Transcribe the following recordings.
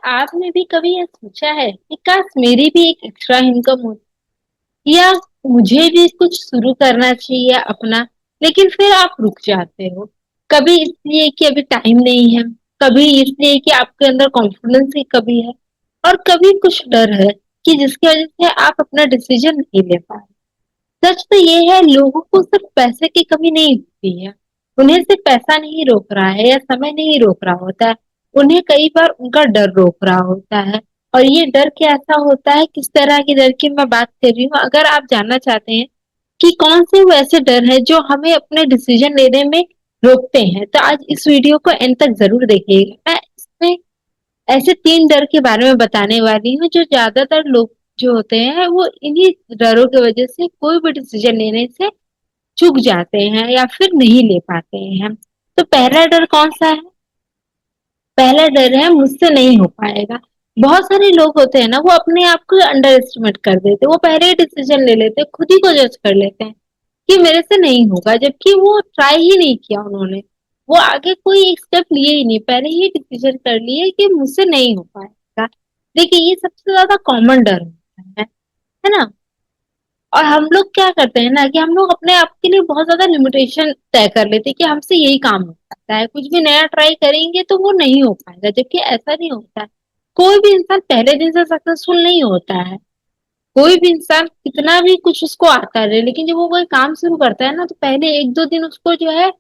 आपने भी कभी ये सोचा है कि काश मेरी भी एक एक्स्ट्रा इनकम होती या मुझे भी कुछ शुरू करना चाहिए अपना, लेकिन फिर आप रुक जाते हो। कभी इसलिए कि अभी टाइम नहीं है, कभी इसलिए कि आपके अंदर कॉन्फिडेंस की कमी है, और कभी कुछ डर है कि जिसकी वजह से आप अपना डिसीजन नहीं ले पा रहे। सच तो ये है, लोगों को सिर्फ पैसे की कमी नहीं होती है। उन्हें सिर्फ पैसा नहीं रोक रहा है या समय नहीं रोक रहा होता है। उन्हें कई बार उनका डर रोक रहा होता है। और ये डर कैसा होता है, किस तरह के डर की मैं बात कर रही हूँ, अगर आप जानना चाहते हैं कि कौन से वो ऐसे डर है जो हमें अपने डिसीजन लेने में रोकते हैं, तो आज इस वीडियो को एंड तक जरूर देखिएगा। मैं इसमें ऐसे 3 डर के बारे में बताने वाली हूँ जो ज्यादातर लोग जो होते हैं वो इन्हीं डरों की वजह से कोई भी डिसीजन लेने से चूक जाते हैं या फिर नहीं ले पाते हैं। तो पहला डर कौन सा है? पहला डर है मुझसे नहीं हो पाएगा। बहुत सारे लोग होते हैं ना, वो अपने आप को अंडर एस्टिमेट कर देते हैं। वो पहले ही डिसीजन ले लेते हैं, खुद ही को जज कर लेते हैं कि मेरे से नहीं होगा, जबकि वो ट्राई ही नहीं किया उन्होंने। वो आगे कोई एक स्टेप लिए ही नहीं, पहले ही डिसीजन कर लिए कि मुझसे नहीं हो पाएगा। देखिए, ये सबसे ज्यादा कॉमन डर होता है ना। और हम लोग क्या करते हैं ना कि हम लोग अपने आप के लिए बहुत ज्यादा लिमिटेशन तय कर लेते हैं कि हमसे यही काम हो सकता है, कुछ भी नया ट्राई करेंगे तो वो नहीं हो पाएगा, जबकि ऐसा नहीं होता है। कोई भी इंसान पहले दिन से सक्सेसफुल नहीं होता है। कोई भी इंसान कितना भी कुछ उसको आता रहे, लेकिन जब वो कोई काम शुरू करता है ना, तो पहले 1-2 दिन उसको जो है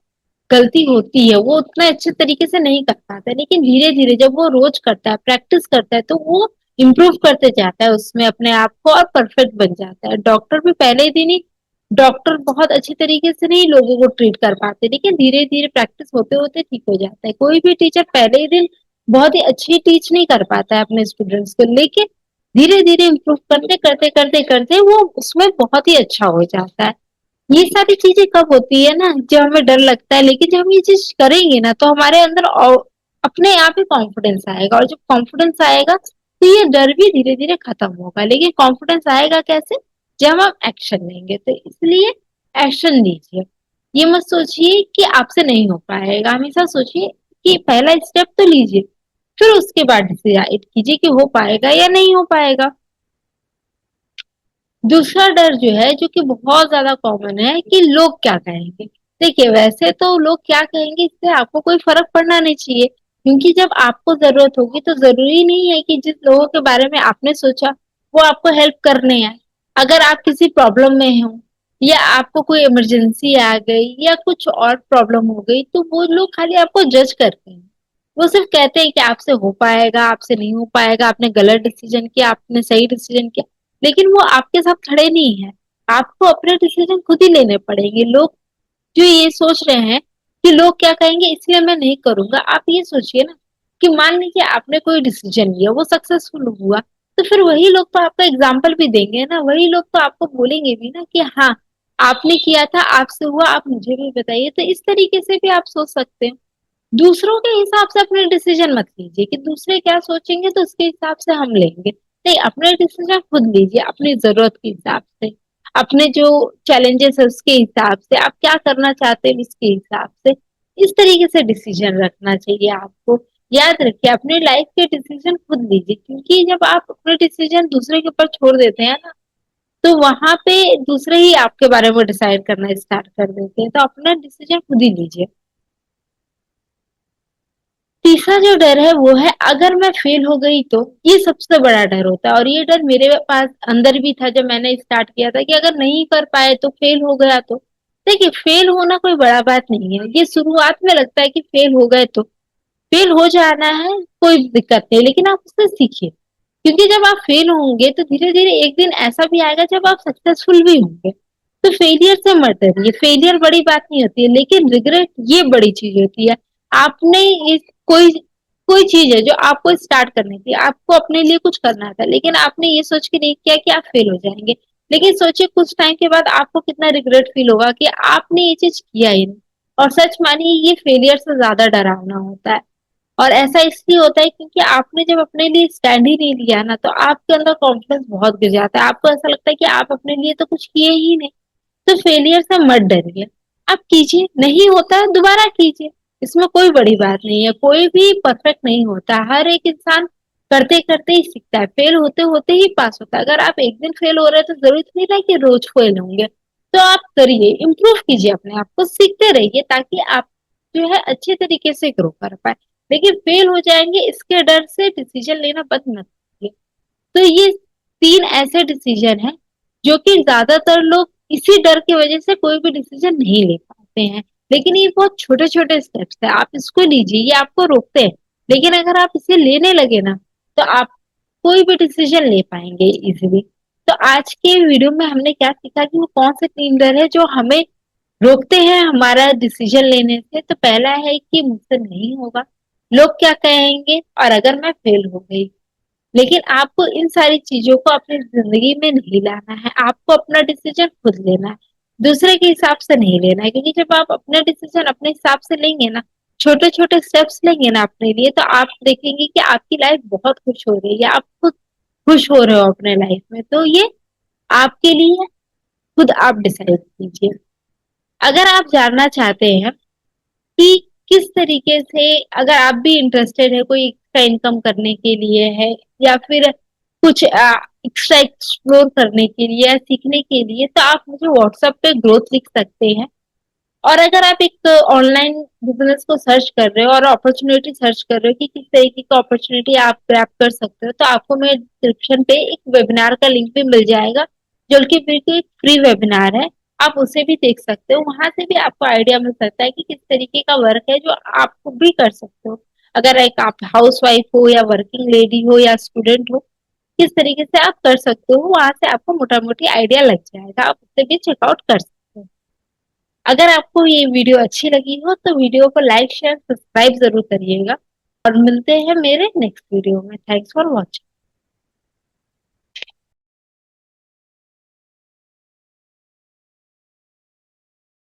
गलती होती है, वो उतना अच्छे तरीके से नहीं कर पाता है। लेकिन धीरे धीरे जब वो रोज करता है, प्रैक्टिस करता है, तो वो इम्प्रूव करते जाता है उसमें अपने आप को और परफेक्ट बन जाता है। डॉक्टर भी पहले ही दिन ही डॉक्टर बहुत अच्छे तरीके से नहीं लोगों को ट्रीट कर पाते, लेकिन धीरे धीरे प्रैक्टिस होते होते ठीक हो जाता है। कोई भी टीचर पहले ही दिन बहुत ही अच्छी टीच नहीं कर पाता है अपने स्टूडेंट्स को, लेकिन धीरे धीरे इम्प्रूव करते करते करते करते वो उसमें बहुत ही अच्छा हो जाता है। ये सारी चीजें कब होती है ना, जब हमें डर लगता है, लेकिन जब हम ये चीज करेंगे ना तो हमारे अंदर अपने आप ही कॉन्फिडेंस आएगा, और जब कॉन्फिडेंस आएगा तो ये डर भी धीरे धीरे खत्म होगा। लेकिन कॉन्फिडेंस आएगा कैसे? जब हम एक्शन लेंगे। तो इसलिए एक्शन लीजिए। ये मत सोचिए कि आपसे नहीं हो पाएगा, हमेशा सोचिए कि पहला स्टेप तो लीजिए, फिर उसके बाद डिसाइड कीजिए कि हो पाएगा या नहीं हो पाएगा। दूसरा डर जो है, जो कि बहुत ज्यादा कॉमन है, कि लोग क्या कहेंगे। देखिए, वैसे तो लोग क्या कहेंगे इससे आपको कोई फर्क पड़ना नहीं चाहिए, क्योंकि जब आपको जरूरत होगी तो जरूरी नहीं है कि जिस लोगों के बारे में आपने सोचा वो आपको हेल्प करने आए। अगर आप किसी प्रॉब्लम में हो, या आपको कोई इमरजेंसी आ गई, या कुछ और प्रॉब्लम हो गई, तो वो लोग खाली आपको जज करते हैं। वो सिर्फ कहते हैं कि आपसे हो पाएगा, आपसे नहीं हो पाएगा, आपने गलत डिसीजन किया, आपने सही डिसीजन किया, लेकिन वो आपके साथ खड़े नहीं है। आपको अपने डिसीजन खुद ही लेने पड़ेंगे। लोग जो ये सोच रहे हैं कि लोग क्या कहेंगे इसलिए मैं नहीं करूंगा, आप ये सोचिए ना कि मान लीजिए आपने कोई डिसीजन लिया, वो सक्सेसफुल हुआ, तो फिर वही लोग तो आपका एग्जाम्पल भी देंगे ना, वही लोग तो आपको बोलेंगे भी ना कि हाँ, आपने किया था, आपसे हुआ, आप मुझे भी बताइए। तो इस तरीके से भी आप सोच सकते हैं। दूसरों के हिसाब से अपने डिसीजन मत लीजिए कि दूसरे क्या सोचेंगे तो उसके हिसाब से हम लेंगे। नहीं, अपने डिसीजन खुद लीजिए, अपनी जरूरत के हिसाब से, अपने जो चैलेंजेस है उसके हिसाब से, आप क्या करना चाहते हैं उसके हिसाब से। इस तरीके से डिसीजन रखना चाहिए आपको। याद रखिए, अपने लाइफ के डिसीजन खुद लीजिए, क्योंकि जब आप अपने डिसीजन दूसरे के ऊपर छोड़ देते हैं ना, तो वहां पे दूसरे ही आपके बारे में डिसाइड करना स्टार्ट कर देते हैं। तो अपना डिसीजन खुद ही लीजिए। तीसरा जो डर है वो है, अगर मैं फेल हो गई तो। ये सबसे बड़ा डर होता है, और ये डर मेरे पास अंदर भी था जब मैंने स्टार्ट किया था, कि अगर नहीं कर पाए तो, फेल हो गया तो। देखिए, फेल होना कोई बड़ा बात नहीं है। ये शुरुआत में लगता है कि फेल हो गए तो, फेल हो जाना है, कोई दिक्कत नहीं, लेकिन आप उससे सीखिए। क्योंकि जब आप फेल होंगे तो धीरे धीरे एक दिन ऐसा भी आएगा जब आप सक्सेसफुल भी होंगे। तो फेलियर से मत डरिए, फेलियर बड़ी बात नहीं होती है, लेकिन रिग्रेट ये बड़ी चीज होती है। आपने इस कोई कोई चीज है जो आपको स्टार्ट करनी थी, आपको अपने लिए कुछ करना था, लेकिन आपने ये सोच के नहीं किया कि आप फेल हो जाएंगे। लेकिन सोचिए, कुछ टाइम के बाद आपको कितना रिग्रेट फील होगा कि आपने ये चीज किया ही नहीं। और सच मानिए, ये फेलियर से ज्यादा डरावना होता है। और ऐसा इसलिए होता है क्योंकि आपने जब अपने लिए स्टैंड ही नहीं लिया ना, तो आपके अंदर कॉन्फिडेंस बहुत गिर जाता है। आपको ऐसा लगता है कि आप अपने लिए तो कुछ किए ही नहीं। तो फेलियर से मत डरिए, आप कीजिए, नहीं होता है दोबारा कीजिए। इसमें कोई बड़ी बात नहीं है, कोई भी परफेक्ट नहीं होता। हर एक इंसान करते करते ही सीखता है, फेल होते होते ही पास होता है। अगर आप एक दिन फेल हो रहे हैं तो जरूरत नहीं ना कि रोज फेल होंगे। तो आप करिए, इम्प्रूव कीजिए अपने आप को, सीखते रहिए ताकि आप जो है अच्छे तरीके से ग्रो कर पाए। लेकिन फेल हो जाएंगे इसके डर से डिसीजन लेना बंद मत कीजिए। तो ये 3 ऐसे डिसीजन हैं जो कि ज्यादातर लोग इसी डर की वजह से कोई भी डिसीजन नहीं ले पाते हैं। लेकिन ये बहुत छोटे छोटे स्टेप्स है, आप इसको लीजिए, ये आपको रोकते हैं। लेकिन अगर आप इसे लेने लगे ना तो आप कोई भी डिसीजन ले पाएंगे इजीली। तो आज के वीडियो में हमने क्या सीखा कि वो कौन से 3 डर है जो हमें रोकते हैं हमारा डिसीजन लेने से। तो पहला है कि मुझसे नहीं होगा, लोग क्या कहेंगे, और अगर मैं फेल हो गई। लेकिन आपको इन सारी चीजों को अपनी जिंदगी में नहीं लाना है, आपको अपना डिसीजन खुद लेना है, दूसरे के हिसाब से नहीं लेना है। क्योंकि जब आप अपना डिसीजन अपने हिसाब से लेंगे ना, छोटे छोटे स्टेप्स लेंगे ना अपने लिए, तो आप देखेंगे कि आपकी लाइफ बहुत खुश हो रही है, आप खुद खुश हो रहे हो अपने लाइफ में। तो ये आपके लिए है, खुद आप डिसाइड कीजिए। अगर आप जानना चाहते हैं कि किस तरीके से, अगर आप भी इंटरेस्टेड है कोई एक्स्ट्रा इनकम करने के लिए है, या फिर कुछ एक्स्ट्रा एक्सप्लोर करने के लिए या सीखने के लिए, तो आप मुझे व्हाट्सएप पे ग्रोथ लिख सकते हैं। और अगर आप एक ऑनलाइन बिजनेस को सर्च कर रहे हो और अपॉर्चुनिटी सर्च कर रहे हो कि किस तरीके की अपॉर्चुनिटी आप ग्रैब कर सकते हो, तो आपको मेरे डिस्क्रिप्शन पे एक वेबिनार का लिंक भी मिल जाएगा, जो कि बिल्कुल एक फ्री वेबिनार है। आप उसे भी देख सकते हो, वहां से भी आपको आइडिया मिल सकता है कि किस तरीके का वर्क है जो आप भी कर सकते हो। अगर एक आप हाउस वाइफ हो या वर्किंग लेडी हो या स्टूडेंट हो, किस तरीके से आप कर सकते हो, वहां से आपको मोटा मोटी आइडिया लग जाएगा, आप उससे भी चेकआउट कर सकते हो। अगर आपको ये वीडियो अच्छी लगी हो तो वीडियो को लाइक शेयर सब्सक्राइब जरूर करिएगा। और मिलते हैं मेरे नेक्स्ट वीडियो में। Thanks for watching.